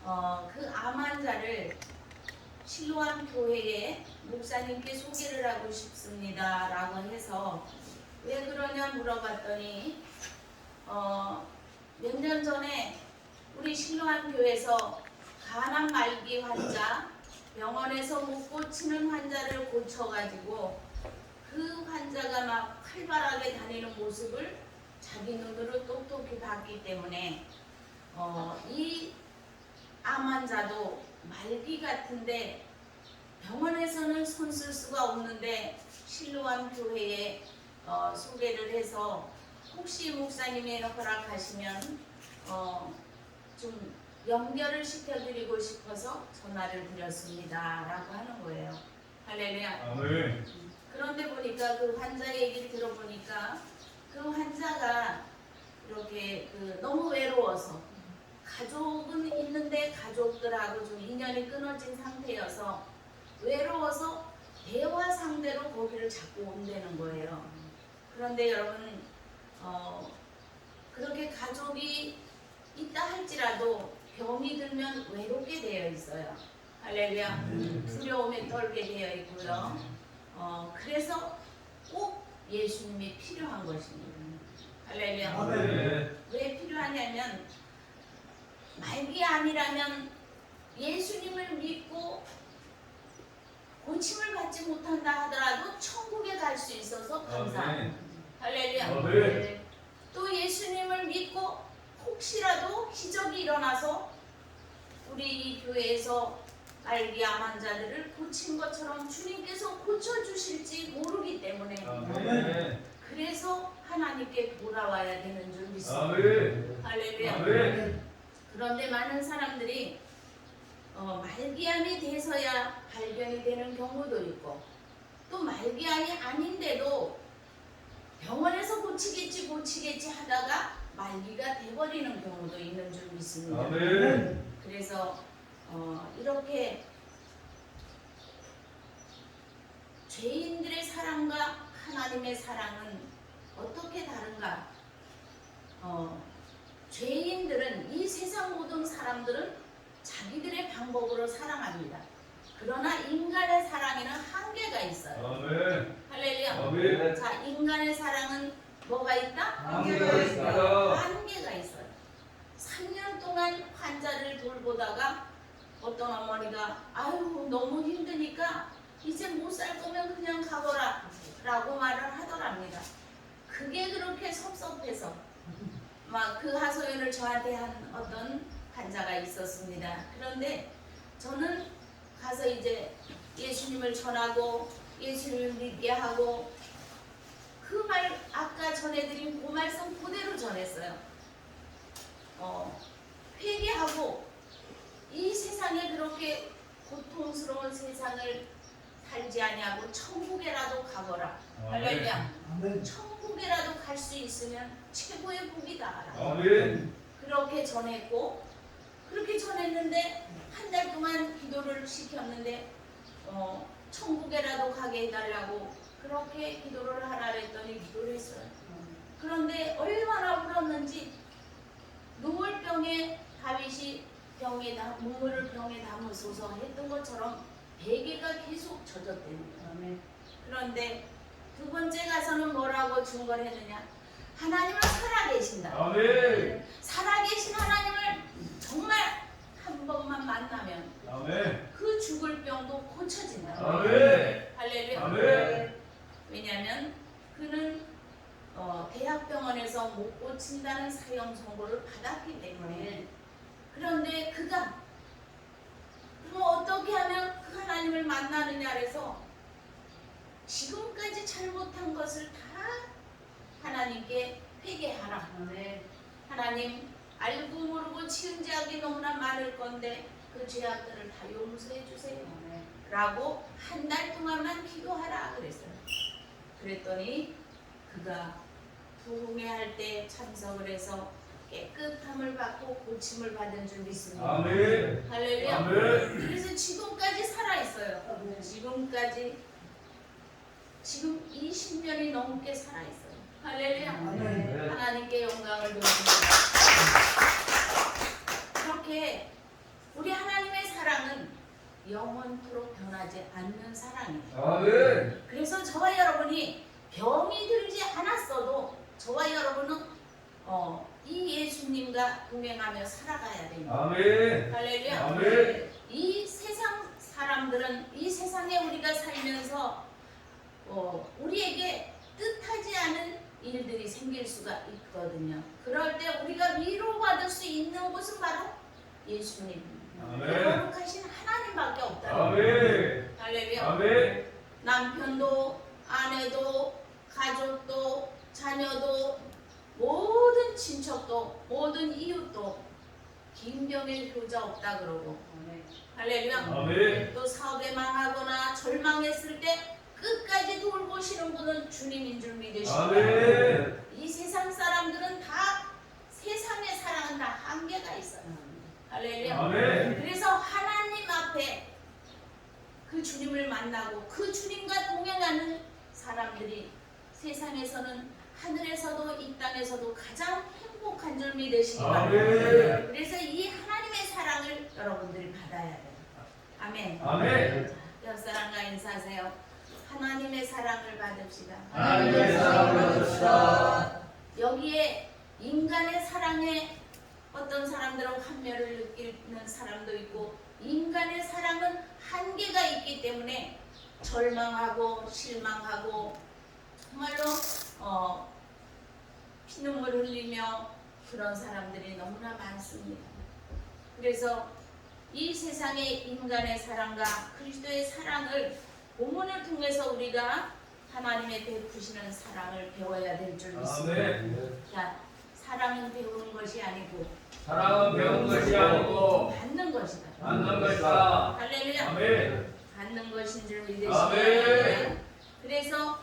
그 암 환자를 실로암 교회에 목사님께 소개를 하고 싶습니다 라고 해서 왜 그러냐 물어봤더니 몇 년 전에 우리 실로암 교회에서 간암 말기 환자 병원에서 못 고치는 환자를 고쳐가지고 그 환자가 막 활발하게 다니는 모습을 자기 눈으로 똑똑히 봤기 때문에 이 암 환자도 말기 같은데 병원에서는 손 쓸 수가 없는데 실로암 교회에 소개를 해서 혹시 목사님이 허락하시면 좀 연결을 시켜드리고 싶어서 전화를 드렸습니다 라고 하는 거예요. 할렐루야. 아멘. 그런데 보니까 그 환자 얘기를 들어보니까 그 환자가 이렇게 너무 외로워서 가족은 있는데 가족들하고 좀 인연이 끊어진 상태여서 외로워서 대화 상대로 거기를 자꾸 온다는 거예요. 그런데 여러분 그렇게 가족이 있다 할지라도 병이 들면 외롭게 되어 있어요. 할렐루야. 두려움에 떨게 되어 있고요. 그래서 꼭 예수님이 필요한 것입니다. 할렐루야. 왜 필요하냐면 말기 암이라면 예수님을 믿고 고침을 받지 못한다 하더라도 천국에 갈 수 있어서 감사합니다. 할렐루야. 또 예수님을 믿고 혹시라도 기적이 일어나서 우리 교회에서 말기 암 환자들을 고친 것처럼 주님께서 고쳐주실지 모르기 때문에 그래서 하나님께 돌아와야 되는 줄 믿습니다. 할렐루야. 그런데 많은 사람들이 말기암이 돼서야 발견이 되는 경우도 있고 또 말기암이 아닌데도 병원에서 고치겠지 하다가 말기가 돼버리는 경우도 있는 줄 믿습니다. 그래서 이렇게 죄인들의 사랑과 하나님의 사랑은 어떻게 다른가? 죄인들은 이 세상 모든 사람들은 자기들의 방법으로 사랑합니다. 그러나 인간의 사랑에는 한계가 있어요. 할렐루야. 자, 인간의 사랑은 뭐가 있다? 한계가 있다. 한계가 있어요. 3년 동안 환자를 돌보다가 어떤 어머니가 아유 너무 힘드니까 이제 못 살 거면 그냥 가거라 라고 말을 하더랍니다. 그게 그렇게 섭섭해서 막 그 하소연을 저한테 한 어떤 환자가 있었습니다. 그런데 저는 가서 이제 예수님을 전하고 예수님을 믿게 하고 그 말 아까 전해드린 그 말씀 그대로 전했어요. 회개하고 이 세상에 그렇게 고통스러운 세상을 살지 아니하고 천국에라도 가거라. 할렐루야. 천국에라도 갈 수 있으면 최고의 복이다. 그렇게 전했고 그렇게 전했는데 한 달 동안 기도를 시켰는데 천국에라도 가게 해달라고 그렇게 기도를 하라 했더니 기도를 했어요. 그런데 얼마나 울었는지 노을병에 다윗이 문물을 병에 담으소서 했던 것처럼 베개가 계속 젖었답니다. 그런데 두 번째 가서는 뭐라고 중건했느냐? 하나님은 살아계신다. 살아계신 하나님을 정말 한 번만 만나면 그 죽을 병도 고쳐진다. 할렐루야. 왜냐하면 그는 대학병원에서 못 고친다는 사형 선고를 받았기 때문에. 그런데 그가 그럼 어떻게 하면 그 하나님을 만나느냐 해서 지금까지 잘못한 것을 다 하나님께 회개하라. 하나님 알고 모르고 지은 죄악이 너무나 많을 건데 그 죄악들을 다 용서해 주세요 라고 한 달 동안만 기도하라 그랬어요. 그랬더니 그가 부흥회할 때 참석을 해서 깨끗함을 받고 고침을 받은 줄 믿습니다. 할렐루야. 그래서 지금까지 살아있어요. 지금 20년이 넘게 살아있어요. 할렐루야. 하나님께 영광을 돌립니다. 그렇게 우리 하나님의 사랑은 영원토록 변하지 않는 사랑이에요. 아멘. 그래서 저와 여러분이 병이 들지 않았어도 저와 여러분은 이 예수님과 동행하며 살아가야 됩니다. 아멘. 할렐루야. 아멘. 이 세상 사람들은 이 세상에 우리가 살면서 우리에게 뜻하지 않은 일들이 생길 수가 있거든요. 그럴 때 우리가 위로받을 수 있는 곳은 바로 예수님, 아멘. 거룩하신 하나님밖에 없다는 아멘. 거예요. 할렐루야. 아멘. 남편도 아내도 가족도 자녀도 모든 친척도 모든 이웃도 김병일 교자 없다 그러고 할렐루야. 아멘. 또 사업에 망하거나 절망했을 때 끝까지 돌보시는 분은 주님인 줄 믿으시고 아멘. 이 세상 사람들은 다 세상의 사랑은 다 한계가 있어요. 할렐루야. 아멘. 그래서 하나님 앞에 그 주님을 만나고 그 주님과 동행하는 사람들이 세상에서는 하늘에서도 이 땅에서도 가장 행복한 줄 믿으시기 바랍니다. 아멘. 그래서 이 하나님의 사랑을 여러분들이 받아야 돼요. 아멘. 아멘. 옆 사람과 인사하세요. 하나님의 사랑을 받읍시다. 하나님의 사랑을 받읍시다. 여기에 인간의 사랑에 어떤 사람들은 환멸을 느끼는 사람도 있고 인간의 사랑은 한계가 있기 때문에 절망하고 실망하고 정말로 피눈물 흘리며 그런 사람들이 너무나 많습니다. 그래서 이 세상의 인간의 사랑과 그리스도의 사랑을 본문을 통해서 우리가 하나님의 베푸시는 사랑을 배워야 될 줄 믿습니다. 아멘. 자, 사랑은 배우는 것이 아니고 사랑은 배운 것이 아니고 받는 것이다. 받는 것이다. 할렐루야. 아멘. 받는 것인 줄 믿으시기 아멘. 바랍니다. 그래서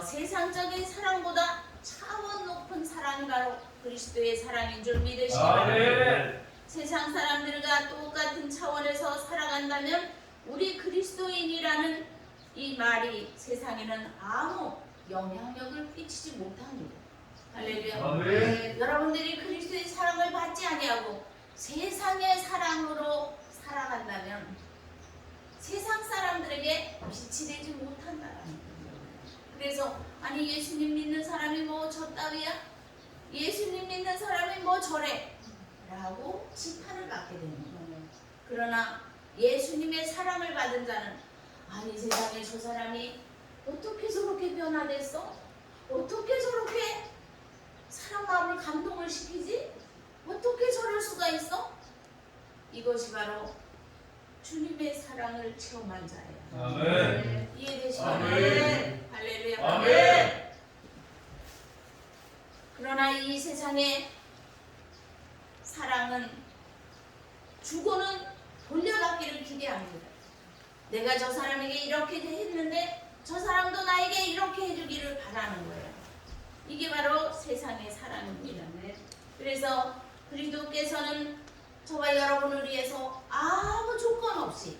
세상적인 사랑보다 차원 높은 사랑이 바로 그리스도의 사랑인 줄 믿으시기 바랍니다. 아멘. 세상 사람들과 똑같은 차원에서 살아간다면 우리 그리스도인이라는 이 말이 세상에는 아무 영향력을 끼치지 못합니다. 할렐루야. 아멘. 여러분들이 그리스도의 사랑을 받지 아니하고 세상의 사랑으로 살아간다면 세상 사람들에게 빛이 되지 못한다는 거예요. 그래서 아니 예수님 믿는 사람이 뭐 저 따위야? 예수님 믿는 사람이 뭐 저래? 라고 지탄을 받게 되는 거예요. 그러나 예수님의 사랑을 받은 자는 아니 세상에 저 사람이 어떻게 저렇게 변화됐어? 어떻게 저렇게 사람 마음을 감동을 시키지? 어떻게 저럴 수가 있어? 이것이 바로 주님의 사랑을 체험한 자예요. 아멘. 이해되시나요? 아멘. 할렐루야. 아멘. 그러나 이 세상의 사랑은 주고는 돌려받기를 기대합니다. 내가 저 사람에게 이렇게 했는데 저 사람도 나에게 이렇게 해주기를 바라는 거예요. 이게 바로 세상의 사랑입니다. 그래서 그리스도께서는 저와 여러분을 위해서 아무 조건 없이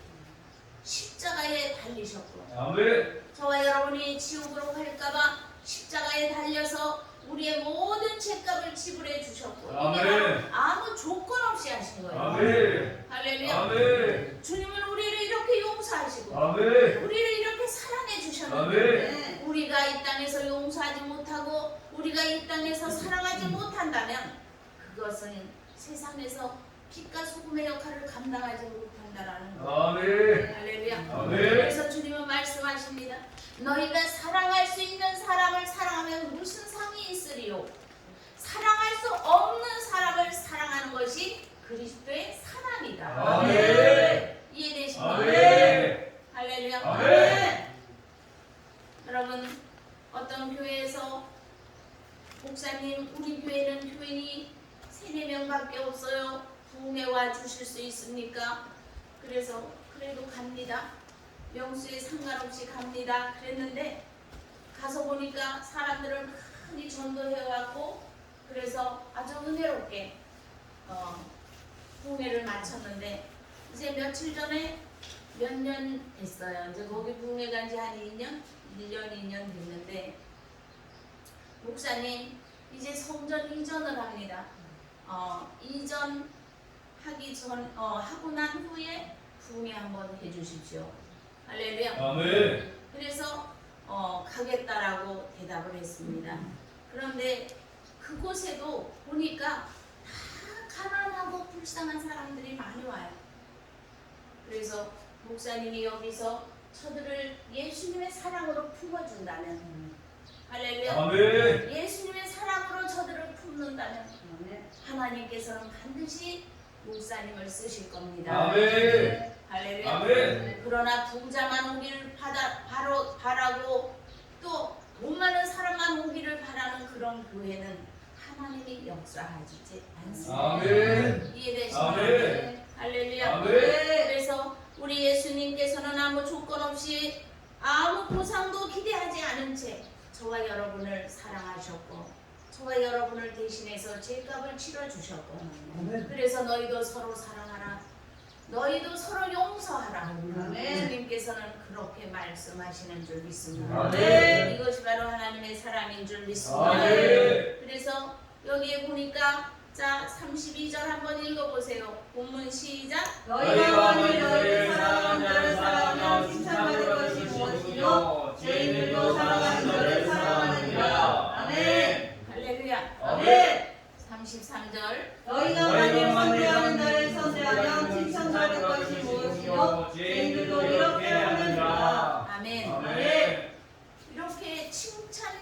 십자가에 달리셨고 아멘. 저와 여러분이 지옥으로 갈까봐 십자가에 달려서 우리의 모든 죄값을 지불해 주셨고 이게 아멘. 바로 아무 조건 없이 하신 거예요. 아멘. 할렐루야. 아멘. 주님은 우리를 이렇게 용서하시고 아멘. 우리를 이렇게 사랑해 주셨는데 아멘. 우리가 이 땅에서 용서하지 못하고 우리가 이 땅에서 사랑하지 못한다면 그것은 세상에서 빛과 소금의 역할을 감당하지 못한다라는 거예요. 아멘. 할렐루야. 아멘. 그래서 주님은 말씀하십니다. 너희가 사랑할 수 있는 사람을 사랑하면 무슨 상이 있으리요? 사랑할 수 없는 사람을 사랑하는 것이 그리스도의 사랑이다. 아멘. 이해되십니까? 아멘. 할렐루야. 아멘. 여러분 어떤 교회에서 목사님 우리 교회는 교인이 3-4명밖에 없어요. 부흥회 와 주실 수 있습니까? 그래서 그래도 갑니다. 명수에 상관없이 갑니다. 그랬는데 가서 보니까 사람들을 많이 전도해왔고 그래서 아주 은혜롭게 부흥회를 마쳤는데 이제 며칠 전에 몇 년 됐어요. 이제 거기 부흥회 간 지 한 2년? 1년, 2년 됐는데 목사님 이제 성전 이전을 합니다. 이전 하고 난 후에 부흥회 한번 해주십시오. 할렐루야. 아멘. 그래서 가겠다라고 대답을 했습니다. 그런데 그곳에도 보니까 다 가난하고 불쌍한 사람들이 많이 와요. 그래서 목사님이 여기서 저들을 예수님의 사랑으로 품어준다면, 할렐루야. 아멘. 예수님의 사랑으로 저들을 품는다면 하나님께서는 반드시 목사님을 쓰실 겁니다. 아멘. 할렐루야. 아멘. 그러나 부자만 오기를 바라고 또 돈 많은 사람만 오기를 바라는 그런 교회는 하나님이 역사하지 않습니다. 아멘. 이해되시나요? 아멘. 할렐루야. 아멘. 그래서 우리 예수님께서는 아무 조건 없이 아무 보상도 기대하지 않은 채 저와 여러분을 사랑하셨고 저와 여러분을 대신해서 죄값을 치러주셨고 그래서 너희도 서로 사랑하라. 너희도 서로 용서하라. 주님께서는 그렇게 말씀하시는 줄 믿습니다. 아멘. 이것이 바로 하나님의 사랑인 줄 믿습니다. 아멘. 그래서 여기에 보니까 자 32절 한번 읽어보세요. 본문 시작. 너희가 만일 너희를 사랑하는 자를 사랑하면 칭찬받을 것이 무엇이뇨? 죄인들도 사랑하는 자를 사랑하느니라. 아멘. 할렐루야. 아멘. 33절. 너희가 만일 선대하는 자를 선대하면 칭찬받을 것이 무엇이뇨? 죄인들도 이렇게 하느니라. 아멘. 아멘. 이렇게 칭찬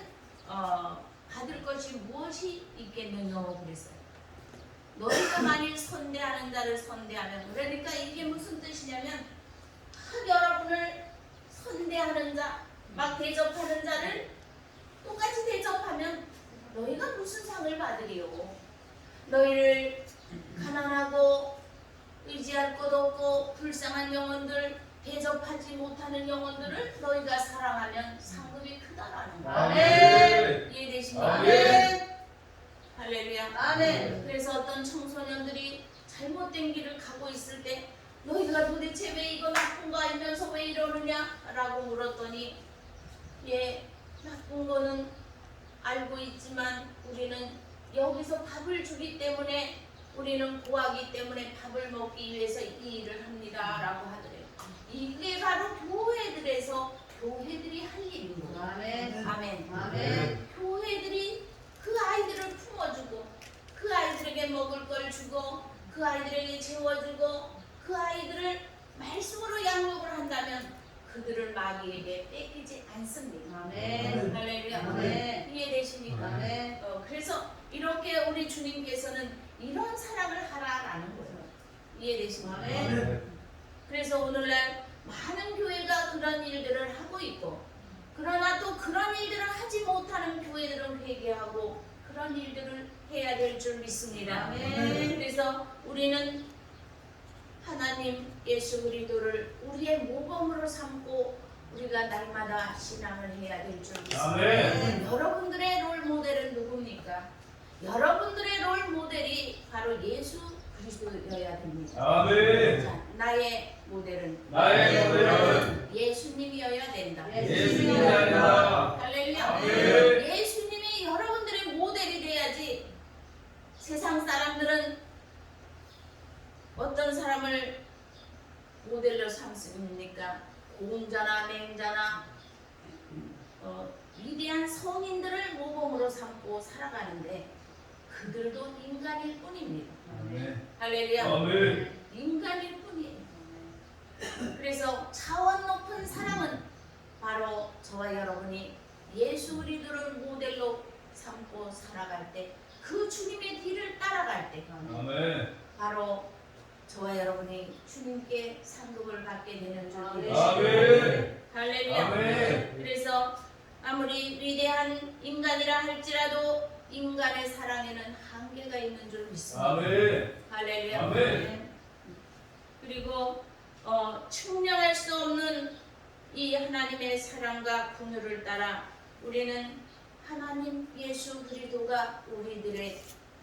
받을 것이 무엇이 있겠느냐 그랬어요. 너희가 만일 선대하는 자를 선대하면, 그러니까 이게 무슨 뜻이냐면 여러분을 선대하는 자, 막 대접하는 자를 똑같이 대접하면 너희가 무슨 상을 받으리요? 너희를 가난하고 의지할 것 없고 불쌍한 영혼들, 대접하지 못하는 영혼들을 너희가 사랑하면 상급이 크다라는 거예요. 아멘. 이해되십니까? 아멘. 할렐루야. 아멘. 그래서 어떤 청소년들이 잘못된 길을 가고 있을 때 너희가 도대체 왜 이거 나쁜 거 알면서 왜 이러느냐? 라고 물었더니 나쁜 거는 알고 있지만 우리는 여기서 밥을 주기 때문에 우리는 구하기 때문에 밥을 먹기 위해서 이 일을 합니다. 라고 하더래요. 이게 바로 교회들이 할 일입니다. 아멘. 아멘. 아멘. 교회들이 그 아이들을 품어주고 그 아이들에게 먹을 걸 주고 그 아이들에게 재워주고 그 아이들을 말씀으로 양육을 한다면 그들을 마귀에게 뺏기지 않습니다. 아멘. 할렐루야. 아멘. 이해되십니까? 아멘. 그래서 이렇게 우리 주님께서는 이런 사랑을 하라라는 거예요. 이해되십니까? 아멘. 그래서 오늘날 많은 교회가 그런 일들을 하고 있고 그러나 또 그런 일들을 하지 못하는 교회들은 회개하고 그런 일들을 해야 될 줄 믿습니다. 아멘. 그래서 우리는 하나님 예수 그리스도를 우리의 모범으로 삼고 우리가 날마다 신앙을 해야 될 줄 믿습니다. 아멘. 여러분들의 롤 모델은 누굽니까? 여러분들의 롤 모델이 바로 예수 그리스도여야 됩니다. 아멘. 자, 나의 모델은 나의 모델은 예수님이어야 된다. 예수님이어야 된다. 할렐루야. 아멘. 예수님이 여러분들의 모델이 돼야지. 세상 사람들은 어떤 사람을 모델로 삼습니까? 공자나 맹자나 위대한 성인들을 모범으로 삼고 살아가는데 그들도 인간일 뿐입니다. 아멘. 할렐루야. 아멘. 인간일 뿐이에요. 그래서 차원 높은 사랑은 바로 저와 여러분이 예수 그리스도를 모델로 삼고 살아갈 때 그 주님의 뒤를 따라갈 때 아멘. 바로 저와 여러분이 주님께 상급을 받게 되는 줄 아멘. 믿으시고 아멘. 할렐루야. 아멘. 그래서 아무리 위대한 인간이라 할지라도 인간의 사랑에는 한계가 있는 줄 믿습니다. 아멘. 할렐루야. 아멘. 그리고 측량할 수 없는 이 하나님의 사랑과 긍휼을 따라 우리는 하나님 예수 그리스도가 우리들의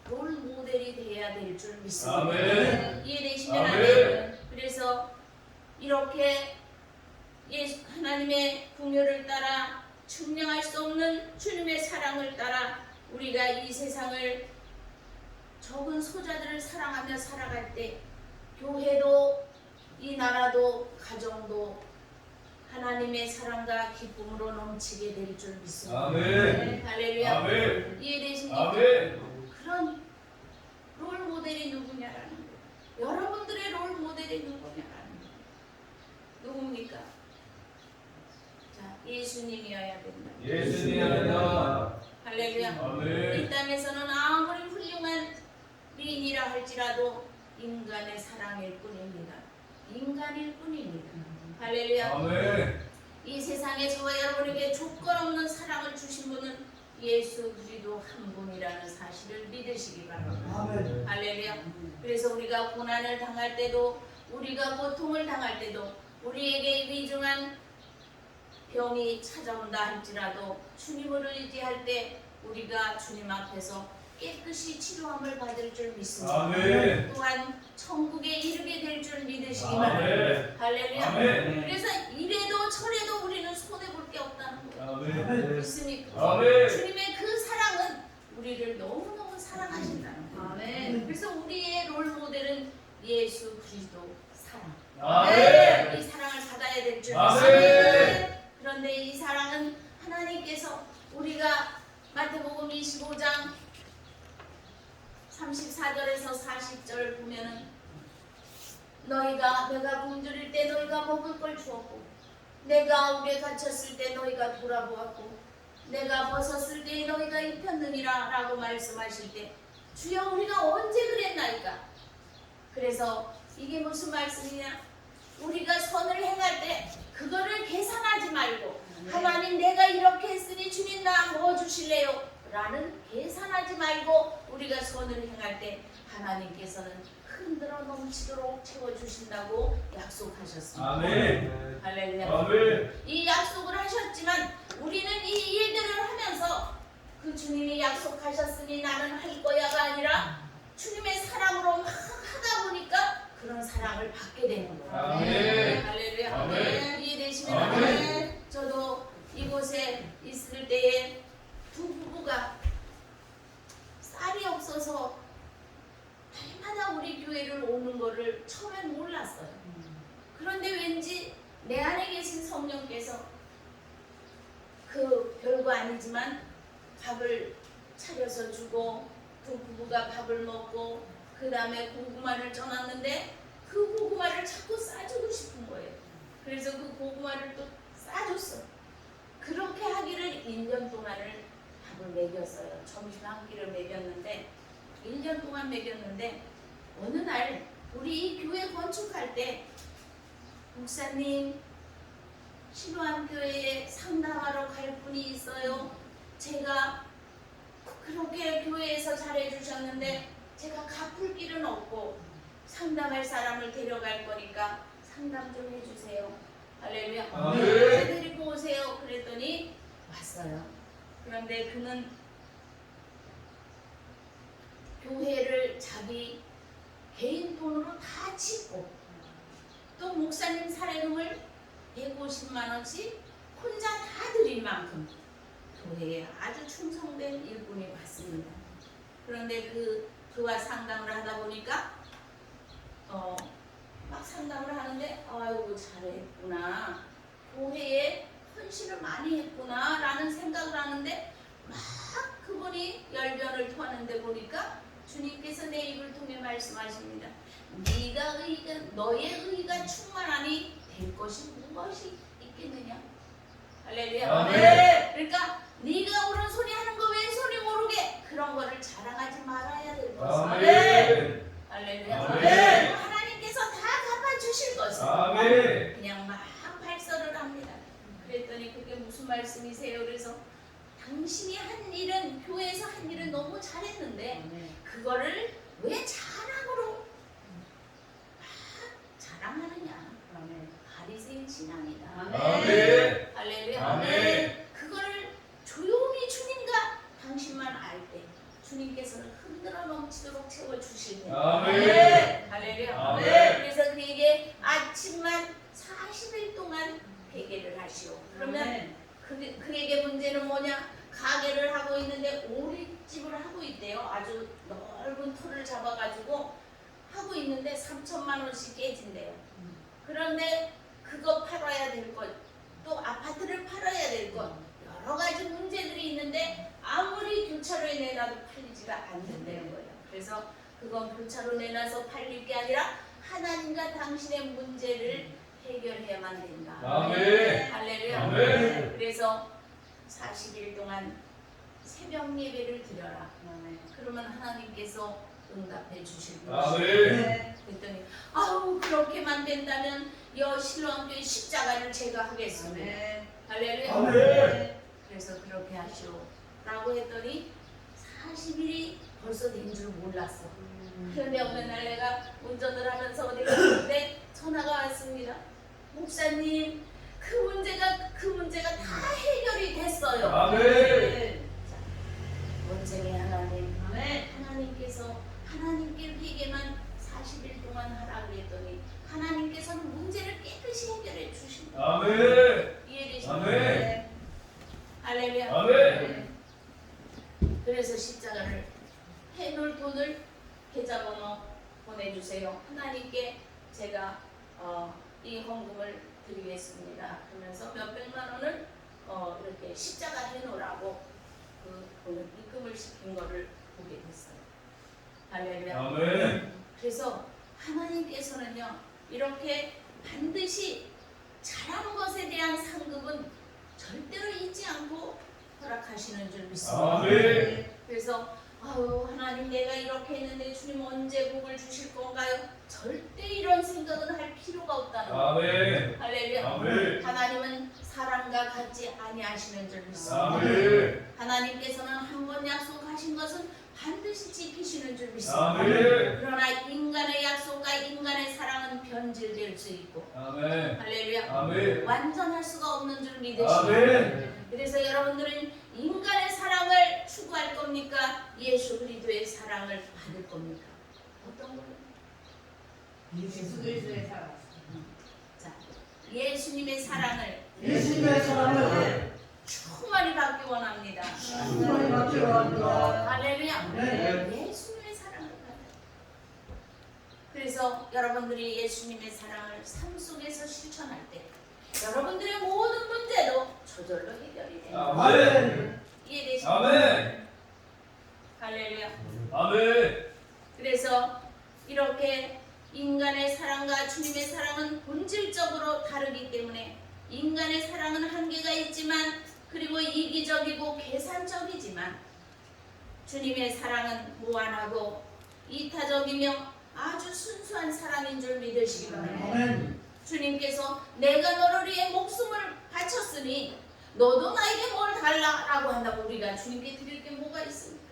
롤 모델이 되어야 될 줄 믿습니다. 아멘. 이해되시면 아멘. 아멘. 그래서 이렇게 하나님의 긍휼을 따라 측량할 수 없는 주님의 사랑을 따라 우리가 이 세상을 적은 소자들을 사랑하며 살아갈 때 교회도 이 나라도 가정도 하나님의 사랑과 기쁨으로 넘치게 될 줄 믿습니다. 아멘. 할렐루야. 아멘. 이해되십니까? 아멘. 그런 롤 모델이 누구냐라는 거예요. 여러분들의 롤 모델이 누구냐라는 거예요. 누굽니까? 자, 예수님이어야 된다. 예수님이야. 할렐루야. 아멘. 이 땅에서는 아무리 훌륭한 미인이라 할지라도 인간의 사랑일 뿐입니다. 인간일 뿐입니다. 할렐루야. 아멘. 이 세상에 저와 여러분에게 조건 없는 사랑을 주신 분은 예수 그리스도 한 분이라는 사실을 믿으시기 바랍니다. 아멘. 할렐루야. 그래서 우리가 고난을 당할 때도 우리가 고통을 당할 때도 우리에게 위중한 병이 찾아온다 할지라도 주님을 의지할 때 우리가 주님 앞에서 깨끗이 치료함을 받을 줄 믿습니다. 아멘. 또한 천국에 이르게 될 줄 믿으시기 아멘. 바랍니다. 할렐루야. 아멘. 그래서 이래도 저래도 우리는 손해볼 게 없다는 거예요. 아멘. 믿습니까? 아멘. 주님의 그 사랑은 우리를 너무너무 사랑하신다는 거예요. 아멘. 그래서 우리의 롤 모델은 예수 그리스도 사랑. 아멘. 이 사랑을 받아야 될 줄 아멘. 믿습니다. 그런데 이 사랑은 하나님께서 우리가 마태복음 25장 34절에서 40절 보면은 너희가 내가 굶주릴 때 너희가 먹을 걸 주었고 내가 아울에 갇혔을 때 너희가 돌아보았고 내가 벗었을 때 너희가 입혔느니라 라고 말씀하실 때 주여 우리가 언제 그랬나이까. 그래서 이게 무슨 말씀이냐, 우리가 선을 행할 때 그거를 계산하지 말고 하나님 내가 이렇게 했으니 주님 나 뭐 주실래요? 라는 계산하지 말고 우리가 선을 행할 때 하나님께서는 흔들어 넘치도록 채워주신다고 약속하셨습니다. 아멘. 할렐루야. 아멘. 이 약속을 하셨지만 우리는 이 일들을 하면서 그 주님이 약속하셨으니 나는 할 거야가 아니라 주님의 사랑으로 막 하다 보니까 그런 사랑을 받게 되는 거예요. 아멘. 할렐루야. 아멘. 이해되시면 아멘. 아멘. 저도 이곳에 있을 때에 두 부부가 쌀이 없어서 날마다 우리 교회를 오는 거를 처음엔 몰랐어요. 그런데 왠지 내 안에 계신 성령께서 그 별거 아니지만 밥을 차려서 주고 두 부부가 밥을 먹고 그 다음에 고구마를 쪄놨는데 그 고구마를 자꾸 싸주고 싶은 거예요. 그래서 그 고구마를 또 싸줬어. 그렇게 하기를 1년 동안을 밥을 먹였어요. 점심 한 끼를 먹였는데 1년 동안 먹였는데 어느 날 우리 이 교회 건축할 때 목사님 신호암 교회에 상담하러 갈 분이 있어요. 제가 그렇게 교회에서 잘해주셨는데 제가 갚을 길은 없고 상담할 사람을 데려갈 거니까 상담 좀 해주세요. 할렐루야. 아멘. 데리고 오세요. 그랬더니 왔어요. 그런데 그는 교회를 자기 개인 돈으로 다 짓고 또 목사님 사례금을 150만 원씩 혼자 다 드릴 만큼 교회에 아주 충성된 일꾼이 왔습니다. 그런데 그와 상담을 하다 보니까 막 상담을 하는데 아이고 잘했구나, 교회에 헌신을 많이 했구나 라는 생각을 하는데 막 그분이 열변을 토하는데 보니까 주님께서 내 입을 통해 말씀하십니다. 너의 의가 충만하니 될 것이 무엇이 있겠느냐. 할렐루야. 아멘. 그러니까 네가 오른손이 하는 거 왼손이 모르게 그런 거를 자랑하지 말아야 될 것이다. 아멘. 할렐루야. 아멘. 하나님께서 다 갚아주실 것이다. 아멘. 그냥 막 발설을 합니다. 그랬더니 그게 무슨 말씀이세요? 그래서 당신이 한 일은, 교회에서 한 일은 너무 잘했는데 그거를 왜 자랑으로 막 자랑하느냐. 바리새인 신앙이다. 아멘. 할렐루야. 아멘. 그거를 조용히 주님과 당신만 알 때 주님께서는 흔들어 넘치도록 채워주실 때. 아멘. 할렐루야. 아멘. 그래서 그에게 아침만 40일 동안 회개를 하시오. 그러면 그에게 문제는 뭐냐? 가게를 하고 있는데 오리집을 하고 있대요. 아주 넓은 틀을 잡아가지고 하고 있는데 3천만 원씩 깨진대요. 그런데 그거 팔아야 될 것, 또 아파트를 팔아야 될 것, 여러 가지 문제들이 있는데 아무리 교차로에 내놔도 팔리지가 않는다는 거예요. 그래서 그건 교차로 내놔서 팔릴 게 아니라 하나님과 당신의 문제를 해결해야만 된다. 아멘. 할렐루야. 아멘. 그래서 40일 동안 새벽 예배를 드려라. 그러면 하나님께서 응답해 주실 것이다. 아멘. 그랬더니 아우 그렇게만 된다면 신랑교회 십자가를 제가 하겠습니다. 할렐루야. 아멘. 그래서 그렇게 하시오 라고 했더니 40일이 벌써 된 줄 몰랐어. 그런데 어느 날 내가 운전을 하면서 어디 갔는데 전화가 왔습니다. 목사님 그 문제가 다 해결이 됐어요. 아멘. 원쟁의 하나님, 하나님께서 하나님께만 40일 동안 하라 그랬더니 하나님께서는 문제를 깨끗이 해결해 주신다. 아멘. 이해되시나요? 아멘. 할렐루야. 아멘. 그래서 십자가를 해놓을 돈을 계좌번호 보내주세요. 하나님께 제가 이 헌금을 드리겠습니다. 그러면서 몇백만 원을 이렇게 십자가 해놓으라고 그 돈을 입금을 시킨 거를 보게 됐어요. 할렐루야. 아멘. 그래서 하나님께서는요 이렇게 반드시 잘하는 것에 대한 상급은 절대로 잊지 않고 허락하시는 줄 믿습니다. 아멘. 그래서 하나님 내가 이렇게 했는데 주님 언제 복을 주실 건가요? 절대 이런 생각은 할 필요가 없다는 거예요. 아멘. 할렐루야. 아멘. 하나님은 사람과 같지 아니하시는 줄 믿습니다. 아멘. 하나님께서는 한 번 약속하신 것은 반드시 지키시는 줄 믿습니다. 아멘. 그러나 인간의 약속과 인간의 사랑은 변질될 수 있고 아멘. 할렐루야. 아멘. 완전할 수가 없는 줄 믿으시고 아멘. 그래서 여러분들은 인간의 사랑을 추구할 겁니까? 예수 그리스도의 사랑을 받을 겁니까? 어떤 거요? 예수 그리스도의 사랑. 자, 예수님의 사랑을 예수님의 사랑을 충만히 받기 원합니다. 충만히 받기 원합니다. 할렐루야. 네. 예수님의 사랑을 받아요. 그래서 여러분들이 예수님의 사랑을 삶 속에서 실천할 때 여러분들의 모든 문제도 저절로 해결이 돼요. 아멘. 이해되시죠? 아멘. 할렐루야. 아멘. 그래서 이렇게 인간의 사랑과 주님의 사랑은 본질적으로 다르기 때문에 인간의 사랑은 한계가 있지만 그리고 이기적이고 계산적이지만 주님의 사랑은 무한하고 이타적이며 아주 순수한 사랑인 줄 믿으시기 바랍니다. 아멘. 주님께서 내가 너를 위해 목숨을 바쳤으니 너도 나에게 뭘 달라라고 한다고 우리가 주님께 드릴 게 뭐가 있습니까?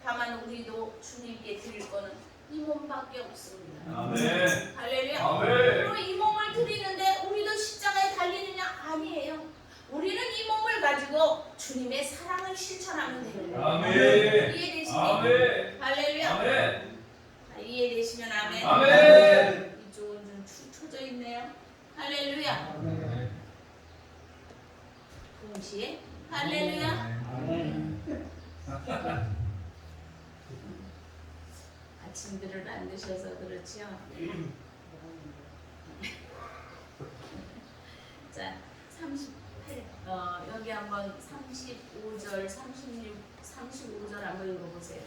다만 우리도 주님께 드릴 거는 이 몸밖에 없습니다. 아멘. 할렐루야. 아멘. 그럼 이 몸을 드리는데 우리도 십자가에 달리느냐? 아니에요. 우리는 이 몸을 가지고 주님의 사랑을 실천하면 됩니다. 아멘. 이해되시나요? 아멘. 할렐루야. 아멘. 이해되시면 아멘. 아멘. 이쪽은 좀 축 처져 있네요. 할렐루야. 동시에 할렐루야. 아침들을 안 드셔서 그렇지요. 자, 38 여기 한번 35절, 36, 35절 한번 읽어보세요.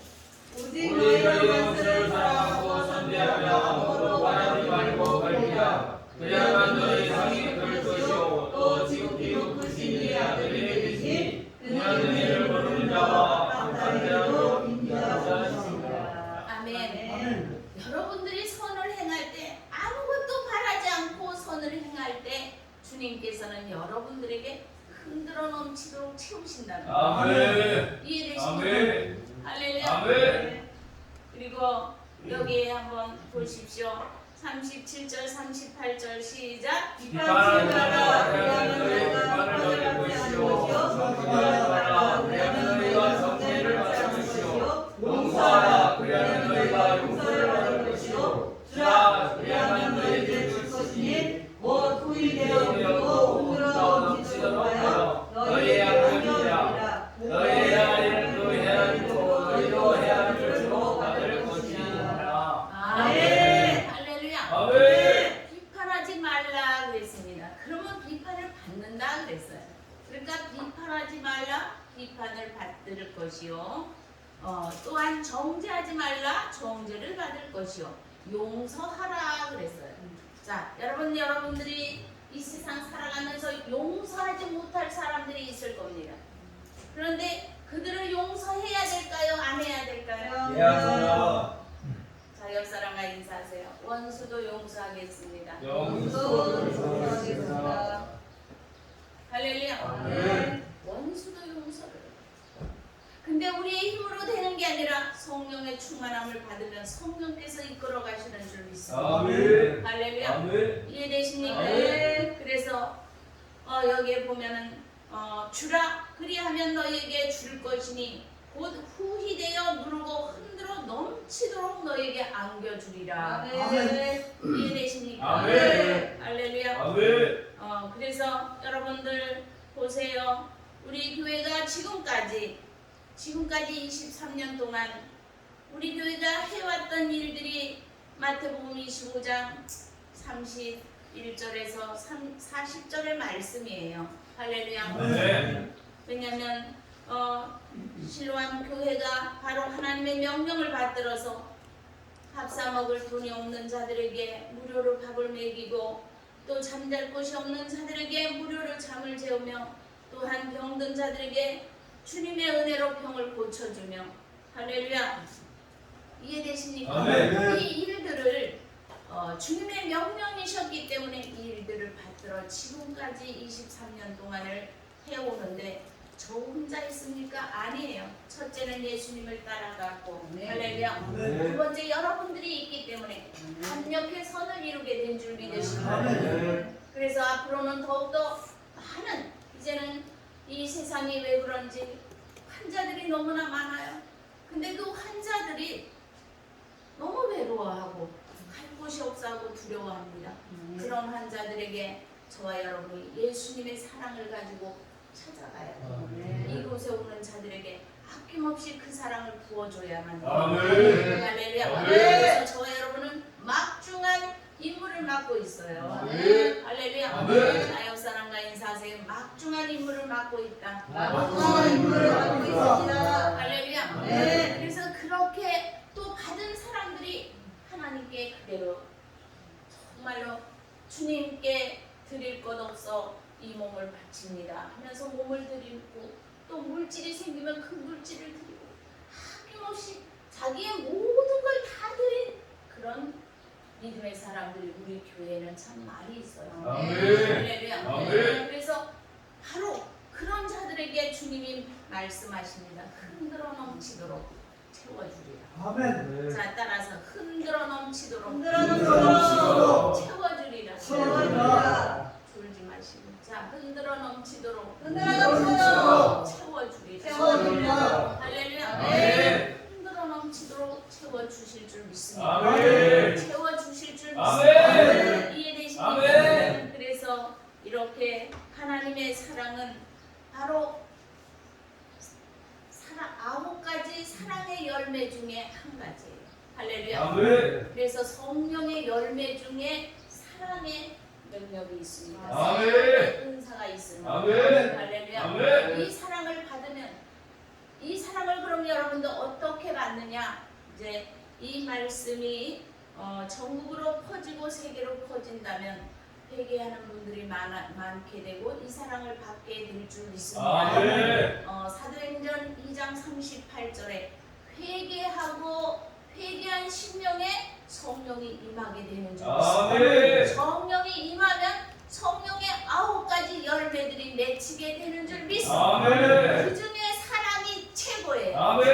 오직 우리 너희가 것을 사랑하고 선대하며 아무것도 바라지 말고 갈피라. 그야만 너희 상이 될 것이요 또 지극히 높으신 이의 아들이 되듯이 그는 은혜를 모르는 자와 감사대로 인자하시니라. 아멘. 여러분들이 선을 행할 때 아무것도 바라지 않고 선을 행할 때 주님께서는 여러분들에게 흔들어 넘치도록 채우신다는 거예요. 아멘. 이해되시나요? 아멘. 할렐루야. 아멘. 그리고 여기에 한번 보십시오. 37절, 38절 시작. 비판하지 마라. 그리하면 너희가 비판을 받지 않을 것이요. 비판하지 마라. 그리하면 너희가 성례를 받을 것이요. 용서하라. 그리하면 너희가 용서를 받을 것이요. 주라. 그리하면 너희에게 줄 것이니 곧 후이 되어 들고 흔들어 넘치도록 하여 너희의 악함이라. 너희의 아이를 그 헤아리고 너희도 헤아릴 줄로 받을 것이니라. 아멘. 그러니까 비판하지 말라, 비판을 받을 것이요. 또한 정죄하지 말라, 정죄를 받을 것이요. 용서하라 그랬어요. 자, 여러분들이 이 세상 살아가면서 용서하지 못할 사람들이 있을 겁니다. 그런데 그들을 용서해야 될까요? 안 해야 될까요? 해야 자, 옆 사람과 인사하세요. 원수도 용서하겠습니다. 용서하겠습니다. 할렐루야. 아멘. 원수도 용서를. 근데 우리의 힘으로 되는 게 아니라 성령의 충만함을 받으면 성령께서 이끌어 가시는 줄 믿습니다. 아멘. 할렐루야. 아멘. 이해되십니까? 아멘. 그래서 여기에 보면은 주라 그리하면 너에게 줄 것이니 곧 후히 되어 누르고 흔들어 넘치도록 너에게 안겨주리라. 이해되십니까? 아멘. 할렐루야. 아멘. 그래서 여러분들 보세요. 우리 교회가 지금까지 23년 동안 우리 교회가 해왔던 일들이 마태복음 25장 31절에서 40절의 말씀이에요. 할렐루야. 아멘. 왜냐하면 실로암 교회가 바로 하나님의 명령을 받들어서 밥 사 먹을 돈이 없는 자들에게 무료로 밥을 먹이고 또 잠잘 곳이 없는 자들에게 무료로 잠을 재우며 또한 병든 자들에게 주님의 은혜로 병을 고쳐주며 할렐루야. 이해되십니까? 아멘. 이 일들을 주님의 명령이셨기 때문에 이 일들을 받들어 지금까지 23년 동안을 해오는데 저 혼자 있습니까? 아니에요. 첫째는 예수님을 따라갔고 할렐루야. 두 번째 여러분들이 있기 때문에 협력해 선을 이루게 된 줄 믿으십니다. 그래서 앞으로는 더욱더 많은 이제는 이 세상이 왜 그런지 환자들이 너무나 많아요. 근데 그 환자들이 너무 외로워하고 갈 곳이 없어하고 두려워합니다. 그런 환자들에게 저와 여러분이 예수님의 사랑을 가지고 찾아가야 돼요. 이곳에 오는 자들에게 아낌없이 그 사랑을 부어줘야만 돼요. 아멘. 할렐루야. 아멘. 그래서 저와 여러분은 막중한 임무를 맡고 있어요. 아멘. 할렐루야. 아멘. 나 옆 사람과 인사하세요. 막중한 임무를 맡고 있다. 할렐루야. 그래서 그렇게 또 받은 사람들이 하나님께 그대로 정말로 주님께 드릴 것 없어 이 몸을 바칩니다 하면서 몸을 드리고 또 물질이 생기면 그 물질을 드리고 아낌없이 자기의 모든 걸 다 드린 그런 믿음의 사람들이 우리 교회에는 참 많이 있어요. 아멘. 할렐루야. 아멘. 그래서 바로 그런 자들에게 주님이 말씀하십니다. 흔들어 넘치도록 채워주리라. 아멘. 자, 따라서 흔들어 넘치도록 채워주리라. 졸지 마시고. 자, 흔들어 넘치도록 채워주리라. 할렐루야. 아멘. 흔들어 넘치도록 채워주실 줄 믿습니다. 아멘. 채워주실 줄 아멘. 믿습니다. 이해되십니까? 아멘. 그래서 이렇게 하나님의 사랑은 바로 9가지 사랑의 열매 중에 한 가지예요. 할렐루야. 아멘. 그래서 성령의 열매 중에 사랑의 능력이 있습니다. 아멘. 사랑의 은사가 있습니다. 아멘. 할렐루야. 아멘. 이 사랑을 받으면 이 사랑을 그럼 여러분들 어떻게 받느냐? 이제 이 말씀이 전국으로 퍼지고 세계로 퍼진다면 회개하는 분들이 많게 되고 이 사랑을 받게 될 줄 믿습니다. 아멘. 사도행전 2장 38절에 회개한 심령에 성령이 임하게 되는 줄 아멘. 믿습니다. 성령이 임하면 성령의 9가지 열매들이 맺히게 되는 줄 믿습니다. 아멘. 그 중에 사랑이 최고예요. 아멘.